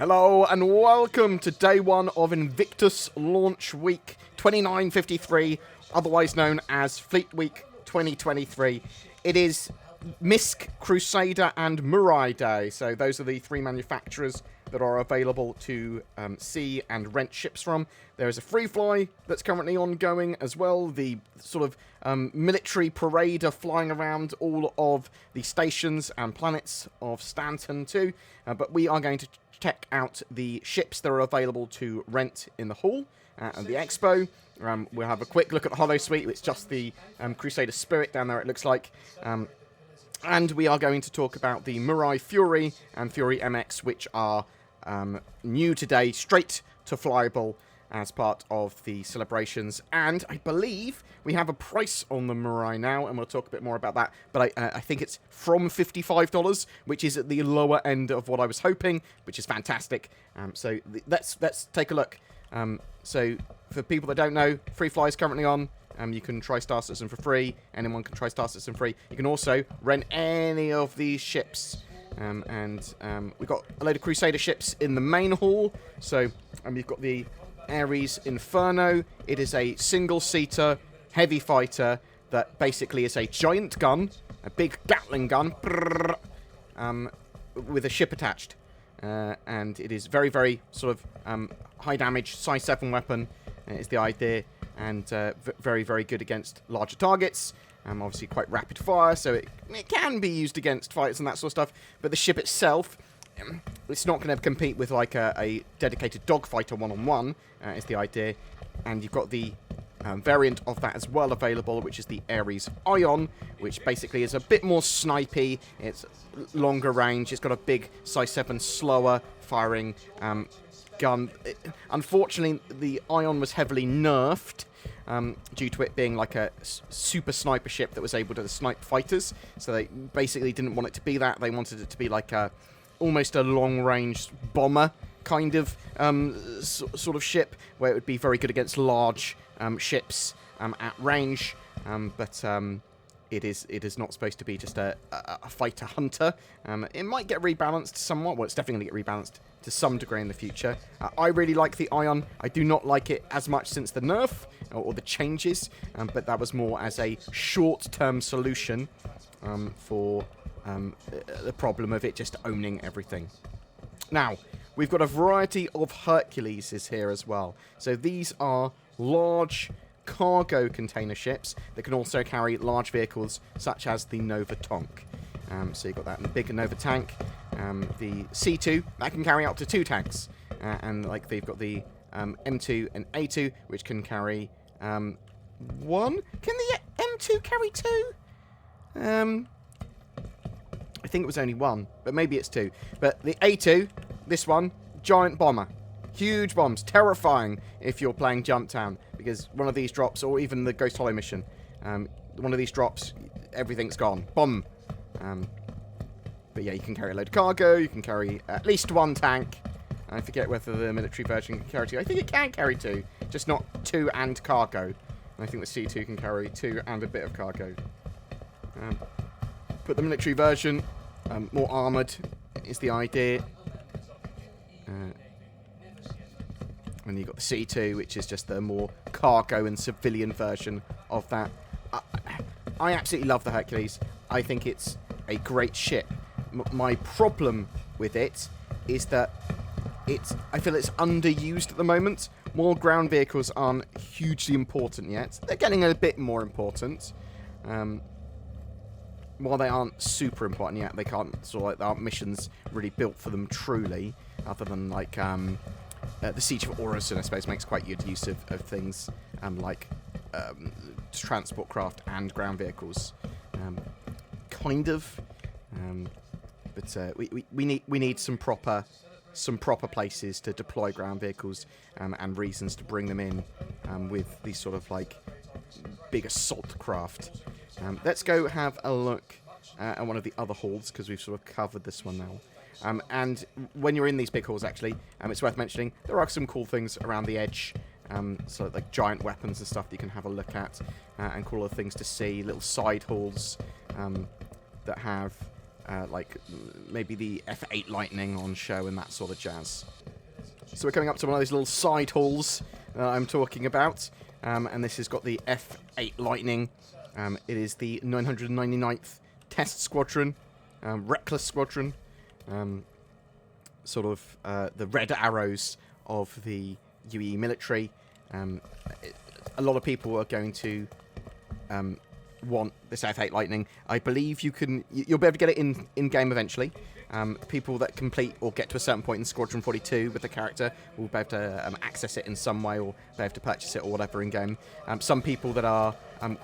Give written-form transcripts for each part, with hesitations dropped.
Hello and welcome to day one of Invictus Launch Week 2953, otherwise known as Fleet Week 2023. It is MISC Crusader and Mirai Day, so those are the three manufacturers that are available to see and rent ships from. There is a free fly that's currently ongoing as well. The sort of military parade are flying around all of the stations and planets of Stanton too. But we are going to check out the ships that are available to rent in the hall and the Expo. We'll have a quick look at the Holo Suite. It's just the Crusader Spirit down there, it looks like. And we are going to talk about the Mirai Fury and Fury MX, which are new today, straight to flyable as part of the celebrations. And I believe we have a price on the Mirai now, and we'll talk a bit more about that. But I think it's from $55, which is at the lower end of what I was hoping, which is fantastic. So let's take a look. So for people that don't know, free fly is currently on. You can try Star Citizen for free. Anyone can try Star Citizen free. You can also rent any of these ships. We've got a load of Crusader ships in the main hall. So you've got the Ares Inferno. It is a single-seater heavy fighter that basically is a giant gun, a big Gatling gun, with a ship attached. And it is very, very sort of high damage, size 7 weapon is the idea. And very, very good against larger targets. Obviously quite rapid fire, so it can be used against fights and that sort of stuff. But the ship itself, it's not going to compete with like a dedicated dogfighter one-on-one, is the idea. And you've got the variant of that as well available, which is the Ares Ion, which basically is a bit more snipey. It's longer range. It's got a big size 7 slower firing gun. Unfortunately, the Ion was heavily nerfed due to it being like a super sniper ship that was able to snipe fighters. So they basically didn't want it to be that. They wanted it to be like almost a long-range bomber kind of sort of ship, where it would be very good against large ships at range. But it is not supposed to be just a fighter hunter. It might get rebalanced somewhat. Well, it's definitely going to get rebalanced to some degree in the future. I really like the Ion. I do not like it as much since the nerf or the changes, but that was more as a short-term solution for the problem of it just owning everything. Now, we've got a variety of Herculeses here as well. So these are large cargo container ships that can also carry large vehicles such as the Nova Tonk. So you've got that in the bigger Nova tank. The C2, that can carry up to 2 tanks. And like they've got the M2 and A2, which can carry 1. Can the M2 carry 2? I think it was only 1, but maybe it's 2. But the A2, this one, giant bomber. Huge bombs, terrifying if you're playing Jumptown, because one of these drops, or even the Ghost Hollow mission, one of these drops, everything's gone. Bomb. But yeah, you can carry a load of cargo, you can carry at least 1 tank. I forget whether the military version can carry 2. I think it can carry 2, just not 2 and cargo. And I think the C2 can carry 2 and a bit of cargo. But the military version, more armoured, is the idea. And you've got the C2, which is just the more cargo and civilian version of that. I absolutely love the Hercules. I think it's a great ship. My problem with it is that I feel it's underused at the moment. More ground vehicles aren't hugely important yet. They're getting a bit more important. While they aren't super important yet, they can't sort of like, there aren't missions really built for them truly, other than like the Siege of Orison, I suppose, makes quite good use of things like transport craft and ground vehicles, kind of. But we need some proper places to deploy ground vehicles and reasons to bring them in with these sort of like big assault craft. Let's go have a look at one of the other halls, because we've sort of covered this one now. And when you're in these big halls, actually, it's worth mentioning, there are some cool things around the edge. So like giant weapons and stuff that you can have a look at, and cool other things to see. Little side halls that have like maybe the F8 Lightning on show and that sort of jazz. So we're coming up to one of those little side halls I'm talking about, and this has got the F8 Lightning. It is the 999th Test Squadron, Reckless Squadron, sort of the red arrows of the UE military. A lot of people are going to want this F8 Lightning. I believe you'll be able to get it in game eventually. People that complete or get to a certain point in Squadron 42 with the character will be able to access it in some way, or be able to purchase it or whatever in game. Some people that are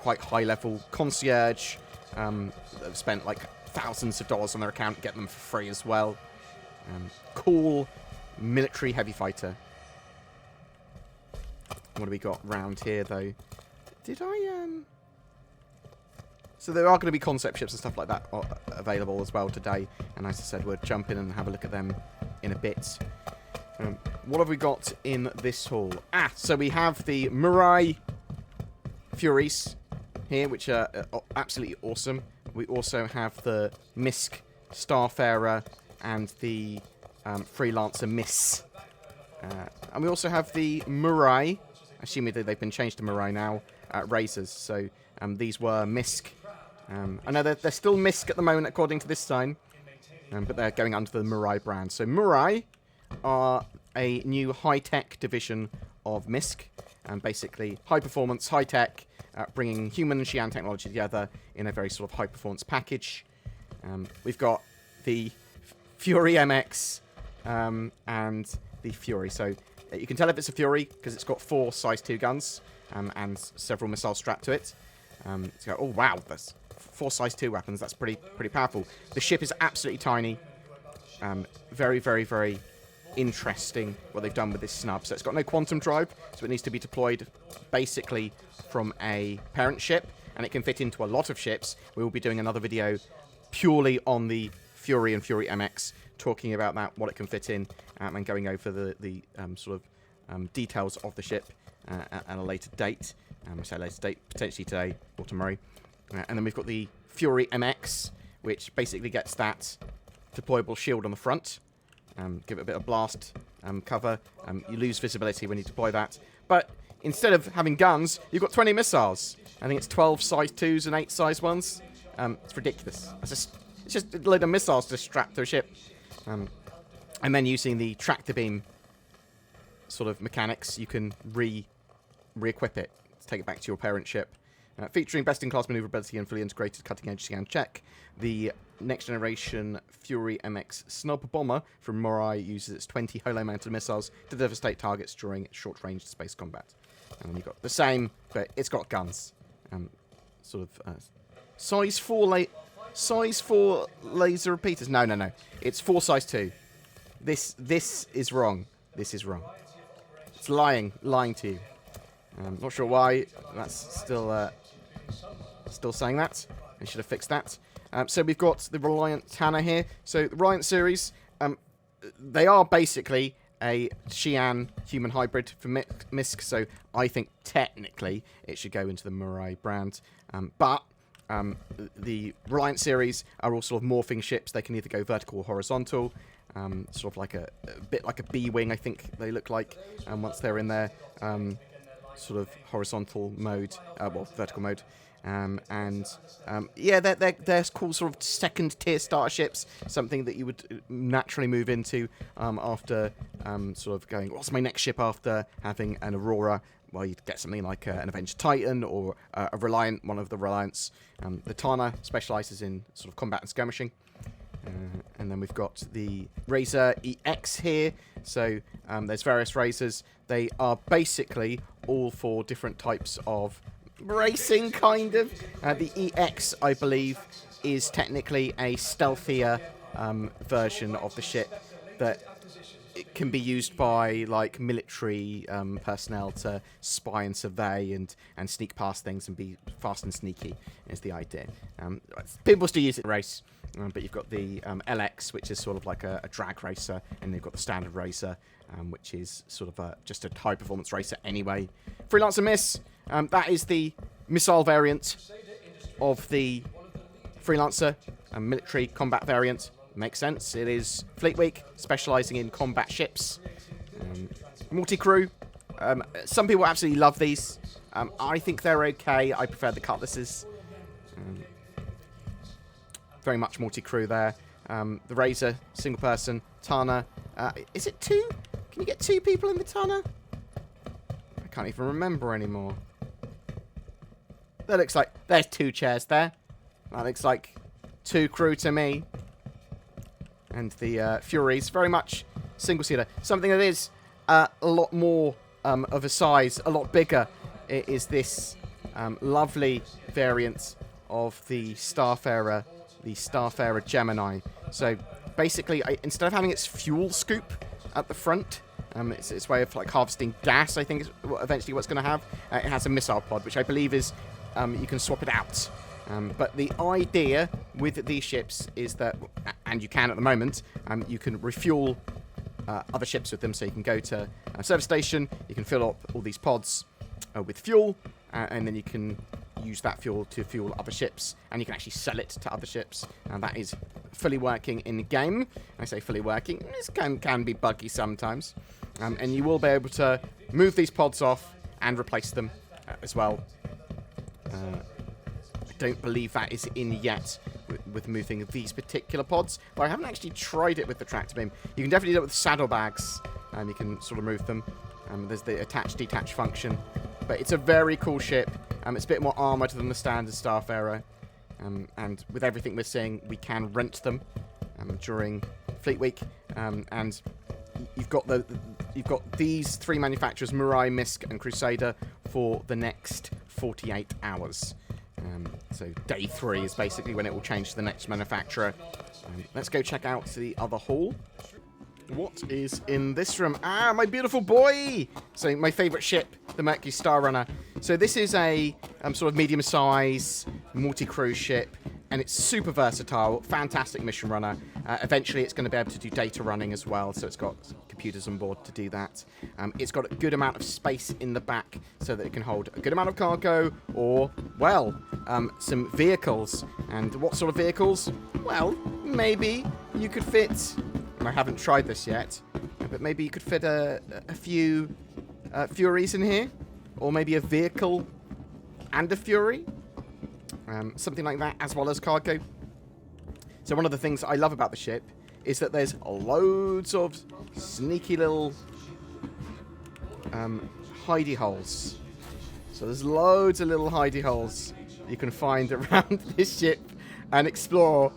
quite high level concierge have spent like thousands of dollars on their account, get them for free as well. Cool military heavy fighter. What do we got round here though? Did I So there are going to be concept ships and stuff like that available as well today, and as I said, we'll jump in and have a look at them in a bit. What have we got in this hall? So we have the Mirai Furies here, which are absolutely awesome. We also have the MISC Starfarer and the Freelancer MISC. And we also have the Mirai, assuming that they've been changed to Mirai now, Razors. So these were MISC. I know they're still MISC at the moment according to this sign, but they're going under the Mirai brand. So Mirai are a new high-tech division of MISC, basically high-performance, high-tech, bringing human and Xi'an technology together in a very sort of high-performance package. We've got the Fury MX and the Fury. So you can tell if it's a Fury because it's got 4 size 2 guns and several missiles strapped to it. So, oh wow, that's 4 size 2 weapons. That's pretty powerful. The ship is absolutely tiny. Very, very, very interesting what they've done with this snub. So it's got no quantum drive, so it needs to be deployed basically from a parent ship, and it can fit into a lot of ships. We will be doing another video purely on the Fury and Fury MX, talking about that, what it can fit in, and going over the sort of details of the ship at a later date. I say later date, potentially today or tomorrow. And then we've got the Fury MX, which basically gets that deployable shield on the front. Give it a bit of blast cover. You lose visibility when you deploy that. But instead of having guns, you've got 20 missiles. I think it's 12 size 2s and 8 size 1s. It's ridiculous. It's just a load of missiles just strapped to a ship. And then using the tractor beam sort of mechanics, you can re-equip it to take it back to your parent ship. Featuring best-in-class maneuverability and fully integrated cutting-edge scan check, the next-generation Fury MX Snub Bomber from Mirai uses its 20 holo-mounted missiles to devastate targets during short-range space combat. And then you've got the same, but it's got guns. Sort of size 4 laser repeaters. No. It's 4 size 2. This is wrong. This is wrong. It's lying to you. I'm not sure why that's still saying that. They should have fixed that. So we've got the Reliant Tanner here. So the Reliant series, they are basically a Xi'an human hybrid for MISC. So I think technically it should go into the Mirai brand. But the Reliant series are all sort of morphing ships. They can either go vertical or horizontal. Sort of like a bit like a B-wing, I think they look like. Once they're in their sort of horizontal mode, vertical mode. Yeah, they're cool sort of second-tier starter ships, something that you would naturally move into after sort of going, what's my next ship after having an Aurora? Well, you'd get something like an Avenger Titan or a Reliant, one of the Reliants. The Tana specialises in sort of combat and skirmishing. And then we've got the Razor EX here. So there's various Razors. They are basically all for different types of racing, kind of. The EX, I believe, is technically a stealthier version of the ship that it can be used by like military personnel to spy and survey and sneak past things and be fast and sneaky is the idea. People still use it in race, but you've got the LX, which is sort of like a drag racer, and they've got the standard racer, which is sort of just a high performance racer anyway. Freelancer MISC, that is the missile variant of the Freelancer. military combat variant. Makes sense. It is Fleet Week, specialising in combat ships. Multi-crew. Some people absolutely love these. I think they're okay. I prefer the cutlasses. Very much multi-crew there. The Razor, single person. Tana. Is it 2? Can you get 2 people in the Tana? I can't even remember anymore. That looks like... There's 2 chairs there. That looks like 2 crew to me. And the Furies, very much single-seater. Something that is a lot more of a size, a lot bigger, is this lovely variant of the Starfarer Gemini. So basically, instead of having its fuel scoop at the front, it's its way of like harvesting gas, I think is eventually what's going to have. It has a missile pod, which I believe is you can swap it out. But the idea with these ships is that, and you can at the moment, you can refuel other ships with them. So you can go to a service station, you can fill up all these pods with fuel, and then you can use that fuel to fuel other ships, and you can actually sell it to other ships. And that is fully working in the game. I say fully working, this can be buggy sometimes. And you will be able to move these pods off and replace them as well. I don't believe that is in yet with moving these particular pods, but I haven't actually tried it with the tractor beam. You can definitely do it with saddlebags, and you can sort of move them. There's the attach-detach function, but it's a very cool ship. It's a bit more armoured than the standard Starfarer, and with everything we're seeing, we can rent them during Fleet Week, and you've got these 3 manufacturers, Mirai, MISC, and Crusader, for the next 48 hours. So day 3 is basically when it will change to the next manufacturer. Let's go check out the other hall. What is in this room? Ah, my beautiful boy! So my favourite ship, the Mercury Star Runner. So this is a sort of medium-size multi-crew ship, and it's super versatile, fantastic mission runner. Eventually it's going to be able to do data running as well, so it's got computers on board to do that. It's got a good amount of space in the back so that it can hold a good amount of cargo, or, well, some vehicles. And what sort of vehicles? Well, maybe you could fit... And I haven't tried this yet, but maybe you could fit a few Furies in here, or maybe a vehicle and a Fury, something like that, as well as cargo. So one of the things I love about the ship is that there's loads of sneaky little hidey holes. So there's loads of little hidey holes you can find around this ship and explore,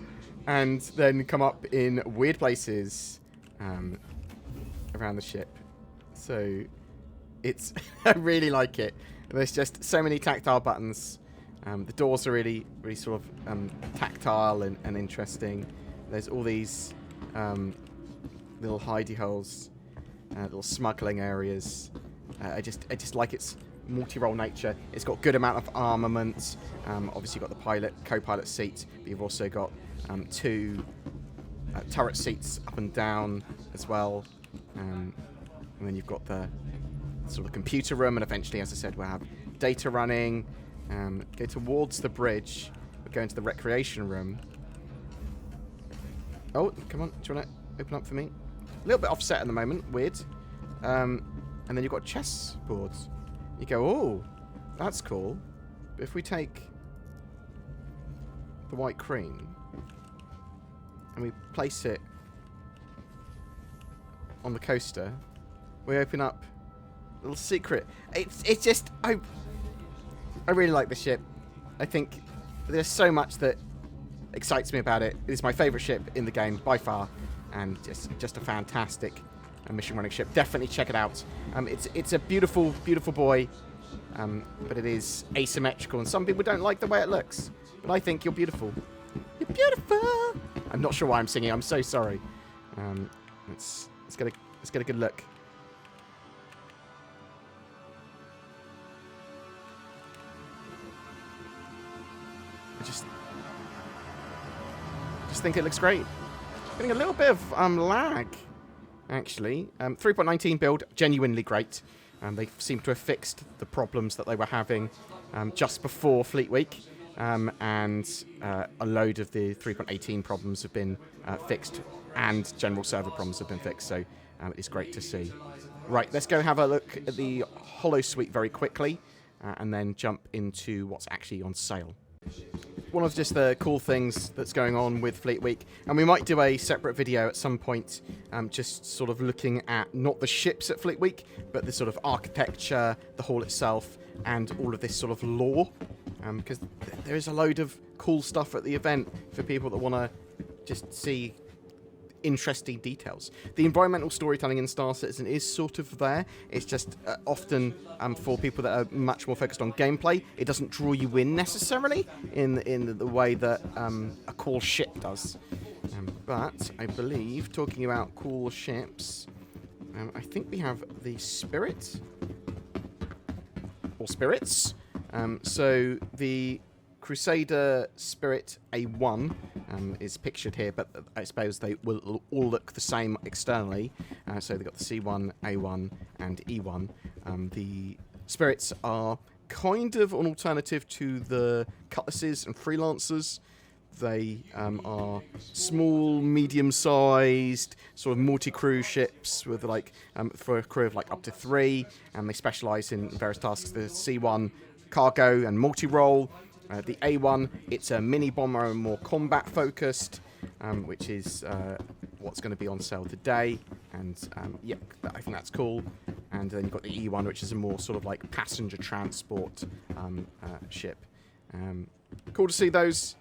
and then come up in weird places around the ship. So it's I really like it. There's just so many tactile buttons. The doors are really sort of tactile and interesting. There's all these little hidey holes, little smuggling areas. I just like its multi-role nature. It's got good amount of armament. Obviously you've got the co-pilot seat, but you've also got 2 turret seats up and down as well, and then you've got the sort of computer room, and eventually, as I said, we'll have data running. Go towards the bridge. We're going to the recreation room. Oh, come on, do you want to open up for me? A little bit offset at the moment, weird. And then you've got chess boards. You go, oh, that's cool. But if we take the white queen and we place it on the coaster, we open up a little secret. It's just I really like the ship. I think there's so much that excites me about it. It is my favourite ship in the game by far, and just a fantastic mission running ship. Definitely check it out. It's a beautiful boy, but it is asymmetrical, and some people don't like the way it looks. But I think you're beautiful. You're beautiful. I'm not sure why I'm singing. I'm so sorry. Let's get a good look. I just think it looks great. Getting a little bit of lag, actually. 3.19 build, genuinely great. They seem to have fixed the problems that they were having just before Fleet Week. and a load of the 3.18 problems have been fixed, and general server problems have been fixed, so it's great to see. Right, let's go have a look at the holosuite very quickly, and then jump into what's actually on sale. One of just the cool things that's going on with Fleet Week, and we might do a separate video at some point, just sort of looking at not the ships at Fleet Week, but the sort of architecture, the hall itself, and all of this sort of lore, because there is a load of cool stuff at the event for people that want to just see interesting details. The environmental storytelling in Star Citizen is sort of there. It's just often for people that are much more focused on gameplay, it doesn't draw you in necessarily in the way that a cool ship does. But I believe, talking about cool ships, I think we have the Spirit, or Spirits. So the Crusader Spirit A1 is pictured here, but I suppose they will all look the same externally. So they've got the C1, A1, and E1. The Spirits are kind of an alternative to the Cutlasses and Freelancers. They are small, medium-sized, sort of multi-crew ships with like for a crew of like up to 3, and they specialise in various tasks. The C1 cargo and multi-role. The A1, it's a mini bomber and more combat focused, which is what's going to be on sale today. And yeah, I think that's cool. And then you've got the E1, which is a more sort of like passenger transport ship. Cool to see those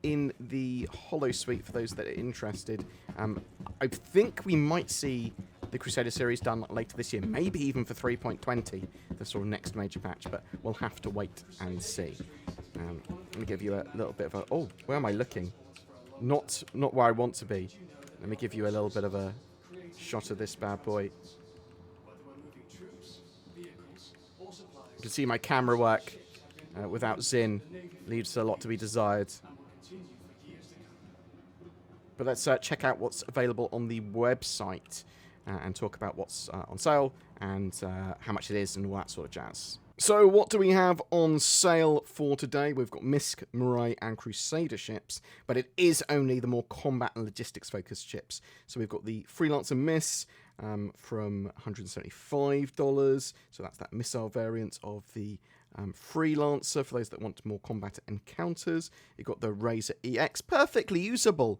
in the holosuite for those that are interested. I think we might see the Crusader series done later this year, maybe even for 3.20, the sort of next major patch, but we'll have to wait and see. Let me give you a little bit of a... Oh, where am I looking? Not where I want to be. Let me give you a little bit of a shot of this bad boy. You can see my camera work without Zin leaves a lot to be desired. But let's check out what's available on the website and talk about what's on sale and how much it is and all that sort of jazz. So what do we have on sale for today? We've got MISC, Mirai, and Crusader ships, but it is only the more combat and logistics focused ships. So we've got the Freelancer MISC from $175. So that's that missile variant of the Freelancer for those that want more combat encounters. You've got the Razor EX, perfectly usable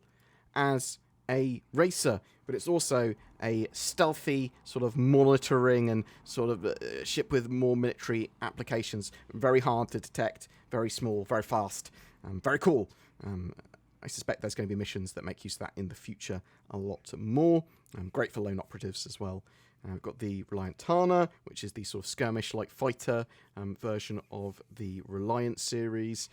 as a racer, but it's also a stealthy sort of monitoring and sort of ship with more military applications. Very hard to detect, very small, very fast, very cool. I suspect there's going to be missions that make use of that in the future a lot more. Great for lone operatives as well. We've got the Reliant Tana, which is the sort of skirmish-like fighter version of the Reliant series.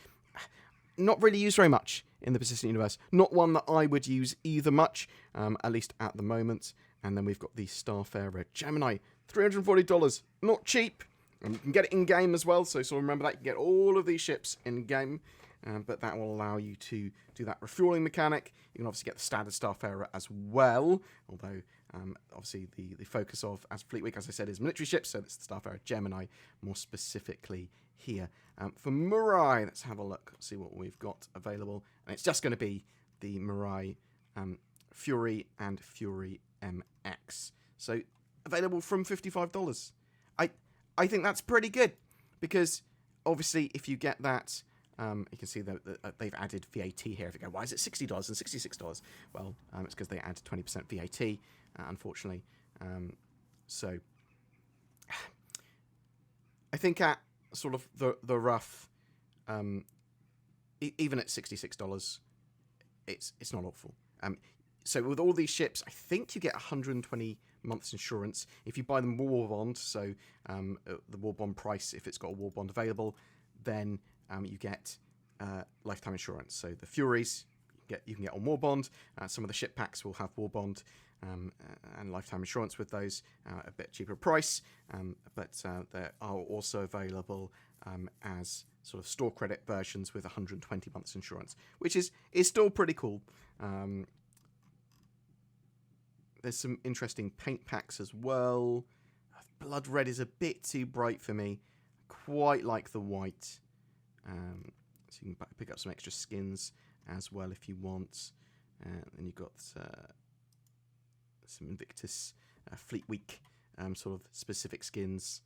Not really used very much in the persistent universe. Not one that I would use either much, at least at the moment. And then we've got the Starfarer Gemini, $340. Not cheap. And you can get it in-game as well, so sort of remember that. You can get all of these ships in-game, but that will allow you to do that refueling mechanic. You can obviously get the standard Starfarer as well, although obviously the focus of, as Fleet Week, as I said, is military ships, so it's the Starfarer Gemini more specifically here. For Mirai, let's have a look, see what we've got available. And it's just going to be the Mirai Fury and Fury MX. So available from $55. I think that's pretty good, because obviously if you get that, you can see that they've added VAT here. If you go, why is it $60 and $66? Well, it's because they add 20% VAT, unfortunately. So I think at sort of the rough, even at $66, it's not awful. So with all these ships, I think you get 120 months insurance if you buy them war bond. So the war bond price, if it's got a war bond available, then you get lifetime insurance. So the Furies you can get on war bond. Some of the ship packs will have war bond and lifetime insurance with those, a bit cheaper price, but they are also available as sort of store credit versions with 120 months insurance, which is still pretty cool. There's some interesting paint packs as well. Blood red is a bit too bright for me. Quite like the white. So you can pick up some extra skins as well if you want. And you've got some Invictus Fleet Week sort of specific skins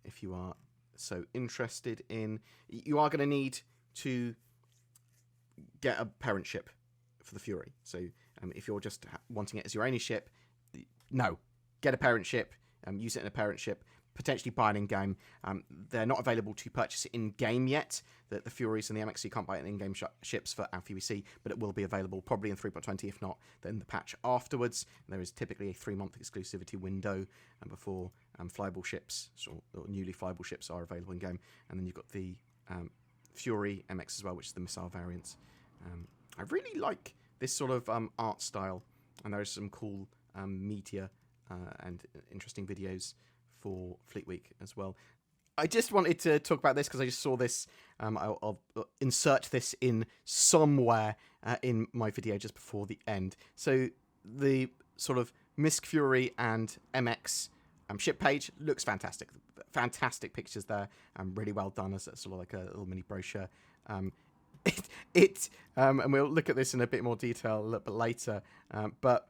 if you are so interested in. You are going to need to get a parent ship for the Fury. So if you're just wanting it as your only ship, no, get a parent ship, use it in a parent ship, potentially buy it in-game. They're not available to purchase it in-game yet. The Furies and the MXC can't buy it in-game ships for AlphaVC, but it will be available probably in 3.20, if not, then the patch afterwards. There is typically a 3-month exclusivity window before flyable ships, or newly flyable ships are available in-game. And then you've got the Fury MX as well, which is the missile variant. I really like this sort of art style, and there is some cool media and interesting videos for Fleet Week as well. I just wanted to talk about this because I just saw this. I'll insert this in somewhere in my video just before the end. So the sort of MISC Fury and MX ship page looks fantastic. Fantastic pictures there. Really well done as sort of like a little mini brochure. And we'll look at this in a bit more detail a little bit later. But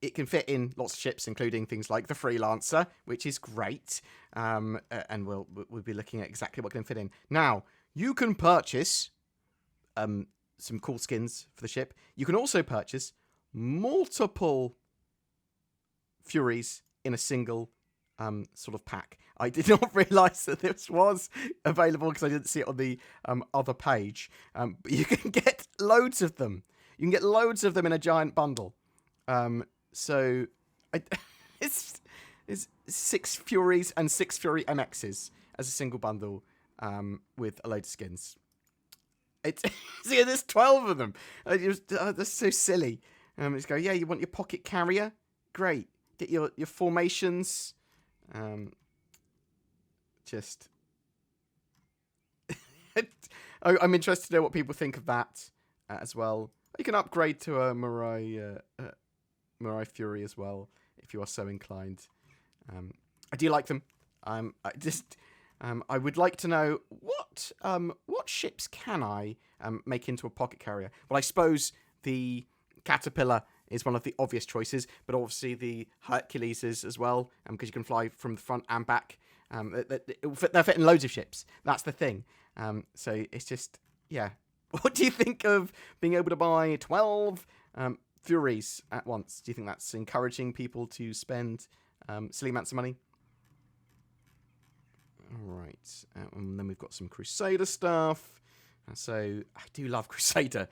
it can fit in lots of ships, including things like the Freelancer, which is great. And we'll be looking at exactly what can fit in. Now, you can purchase some cool skins for the ship. You can also purchase multiple Furies in a single sort of pack. I did not realise that this was available because I didn't see it on the other page. But you can get loads of them. You can get loads of them in a giant bundle. So it's 6 Furies and 6 Fury MXs as a single bundle with a load of skins. See, there's 12 of them. That's so silly. Just go, yeah, you want your pocket carrier? Great. Get your formations. I'm interested to know what people think of that as well. You can upgrade to a Mirai Fury as well if you are so inclined. I do like them. I would like to know what ships can I make into a pocket carrier. Well, I suppose the Caterpillar is one of the obvious choices, but obviously the Hercules is as well, because you can fly from the front and back. They're fitting loads of ships. That's the thing. So it's just, yeah. What do you think of being able to buy 12 Furies at once? Do you think that's encouraging people to spend silly amounts of money? All right. And then we've got some Crusader stuff. So I do love Crusader.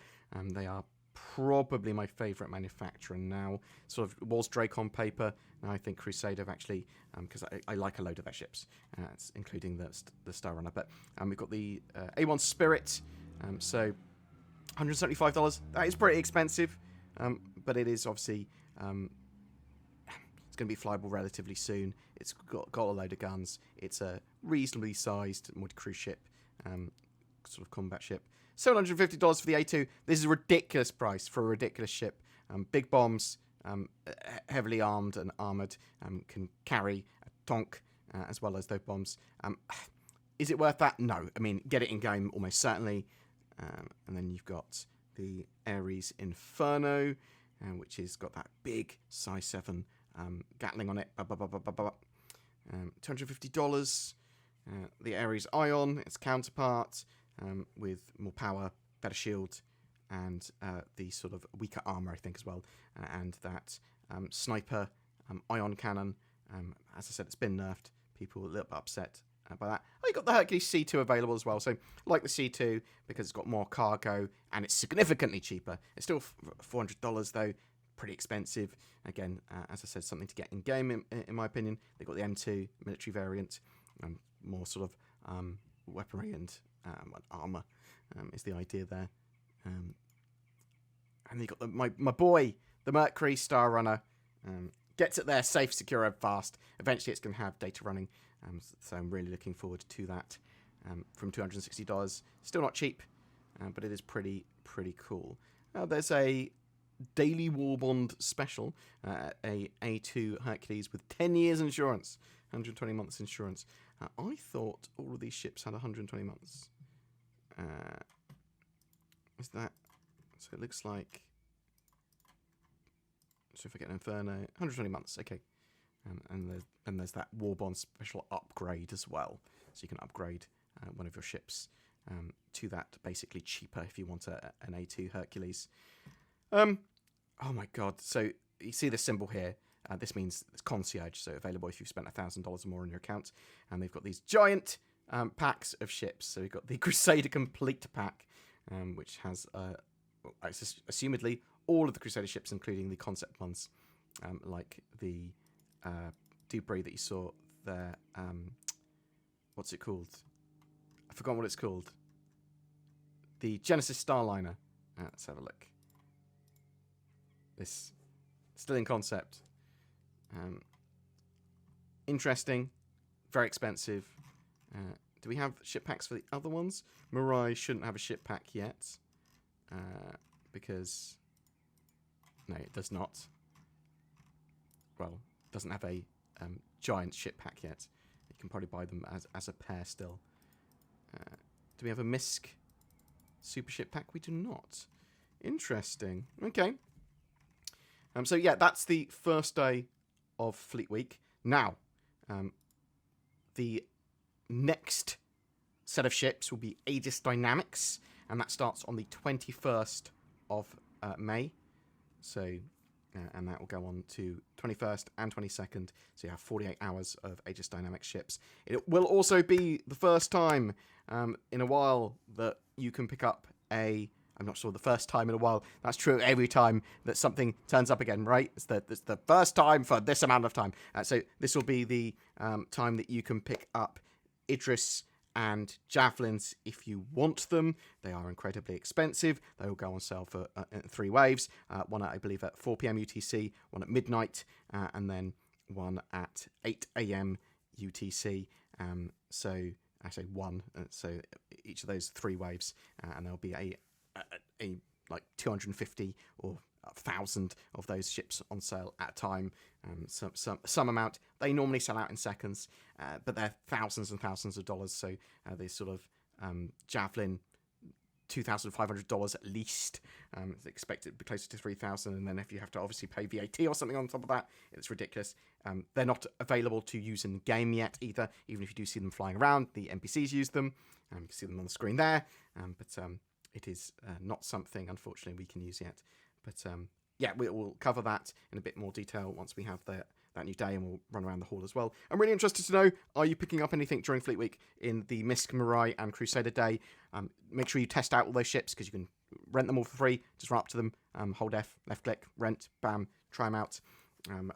They are probably my favourite manufacturer now. Sort of was Drake on paper. Now I think Crusader have actually, because I like a load of their ships, including the Star Runner. But we've got the A1 Spirit. So $175. That is pretty expensive. But it is obviously it's going to be flyable relatively soon. It's got a load of guns. It's a reasonably sized multi-crew ship, sort of combat ship. $750 for the A2. This is a ridiculous price for a ridiculous ship. Big bombs, heavily armed and armoured, can carry a tonk as well as those bombs. Is it worth that? No. I mean, get it in game almost certainly. And then you've got the Ares Inferno, which has got that big size 7 Gatling on it. $250. The Ares Ion, its counterpart, with more power, better shield, and the sort of weaker armor, I think, as well. And that sniper ion cannon, as I said, it's been nerfed. People a little bit upset by that. Oh, you got the Hercules C2 available as well. So, like the C2, because it's got more cargo and it's significantly cheaper. It's still $400 though, pretty expensive. Again, as I said, something to get in game, in my opinion. They've got the M2 military variant, more sort of weaponry and armor is the idea there. And you got my boy, the Mercury Star Runner. Gets it there safe, secure, and fast. Eventually, it's going to have data running. So I'm really looking forward to that. From $260, still not cheap, but it is pretty cool. There's a daily Warbond special, a A2 Hercules with 10 years insurance, 120 months insurance. I thought all of these ships had 120 months. Is that... So it looks like... So if I get an Inferno... 120 months, okay. And there's that Warbond special upgrade as well. So you can upgrade one of your ships to that basically cheaper if you want an A2 Hercules. Oh my god. So you see this symbol here. This means it's concierge, so available if you've spent $1,000 or more on your account. And they've got these giant packs of ships. So we've got the Crusader Complete Pack, which has, assumedly, all of the Crusader ships, including the concept ones, like the Dubray that you saw there. What's it called? I forgot what it's called. The Genesis Starliner. Let's have a look. This still in concept. Interesting. Very expensive. Do we have ship packs for the other ones? Mirai shouldn't have a ship pack yet. Because... No, it does not. Well, it doesn't have a giant ship pack yet. You can probably buy them as a pair still. Do we have a MISC Super Ship Pack? We do not. Interesting. Okay. So yeah, that's the first day of Fleet Week. Now, the next set of ships will be Aegis Dynamics, and that starts on the 21st of May. So, and that will go on to 21st and 22nd. So you have 48 hours of Aegis Dynamics ships. It will also be the first time in a while that you can pick up a... I'm not sure the first time in a while. That's true every time that something turns up again, right? It's the first time for this amount of time. So this will be the time that you can pick up Idris and Javelins if you want them. They are incredibly expensive. They will go on sale for 3 waves. One at, I believe, at 4 p.m. UTC, one at midnight, and then one at 8 a.m. UTC. So I say one. So each of those 3 waves, and there'll be a like 250 or 1,000 of those ships on sale at a time. Some amount. They normally sell out in seconds, but they're thousands and thousands of dollars. So they sort of Javelin, $2,500 at least. It's expected to be closer to $3,000, and then if you have to obviously pay VAT or something on top of that, it's ridiculous. They're not available to use in the game yet either. Even if you do see them flying around, the NPCs use them. You can see them on the screen there, but it is not something, unfortunately, we can use yet. But yeah, we'll cover that in a bit more detail once we have that new day, and we'll run around the hall as well. I'm really interested to know, are you picking up anything during Fleet Week in the MISC, Mirai, and Crusader Day? Make sure you test out all those ships, because you can rent them all for free. Just run up to them, hold F, left click, rent, bam, try them out.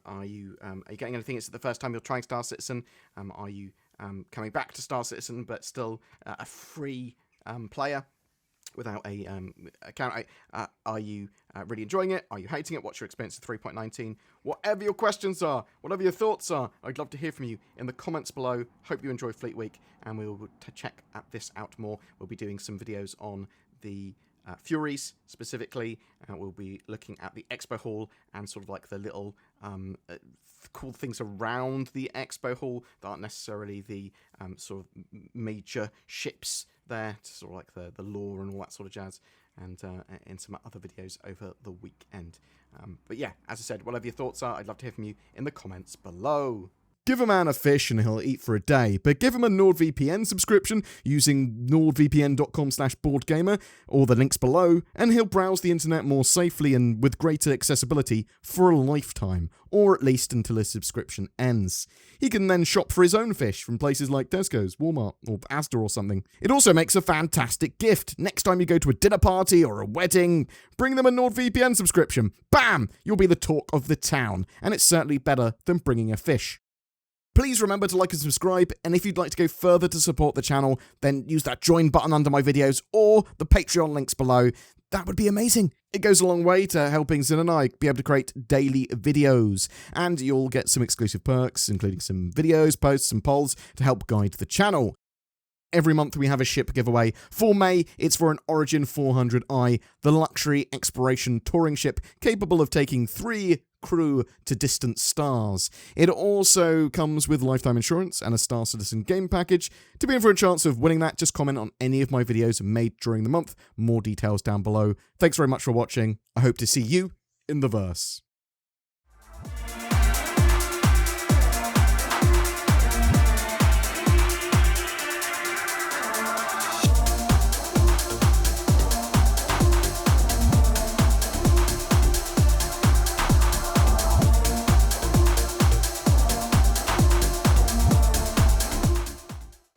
Are you getting anything? It's the first time you're trying Star Citizen. Are you coming back to Star Citizen, but still a free player without a account? Are you really enjoying it? Are you hating it? What's your experience of 3.19? Whatever your questions are, whatever your thoughts are, I'd love to hear from you in the comments below. Hope you enjoy Fleet Week, and we'll check this out more. We'll be doing some videos on the Furies specifically. We'll be looking at the Expo Hall and sort of like the little cool things around the Expo Hall that aren't necessarily the sort of major ships there, sort of like the lore and all that sort of jazz, and in some other videos over the weekend. But yeah, as I said, whatever your thoughts are, I'd love to hear from you in the comments below. Give a man a fish and he'll eat for a day, but give him a NordVPN subscription using nordvpn.com/BoredGamer, or the links below, and he'll browse the internet more safely and with greater accessibility for a lifetime, or at least until his subscription ends. He can then shop for his own fish from places like Tesco's, Walmart, or Asda or something. It also makes a fantastic gift. Next time you go to a dinner party or a wedding, bring them a NordVPN subscription. Bam! You'll be the talk of the town, and it's certainly better than bringing a fish. Please remember to like and subscribe, and if you'd like to go further to support the channel, then use that join button under my videos or the Patreon links below. That would be amazing. It goes a long way to helping Zin and I be able to create daily videos, and you'll get some exclusive perks, including some videos, posts, and polls to help guide the channel. Every month we have a ship giveaway. For May, it's for an Origin 400i, the luxury exploration touring ship capable of taking 3 crew to distant stars. It also comes with lifetime insurance and a Star Citizen game package. To be in for a chance of winning that, just comment on any of my videos made during the month. More details down below. Thanks very much for watching. I hope to see you in the verse.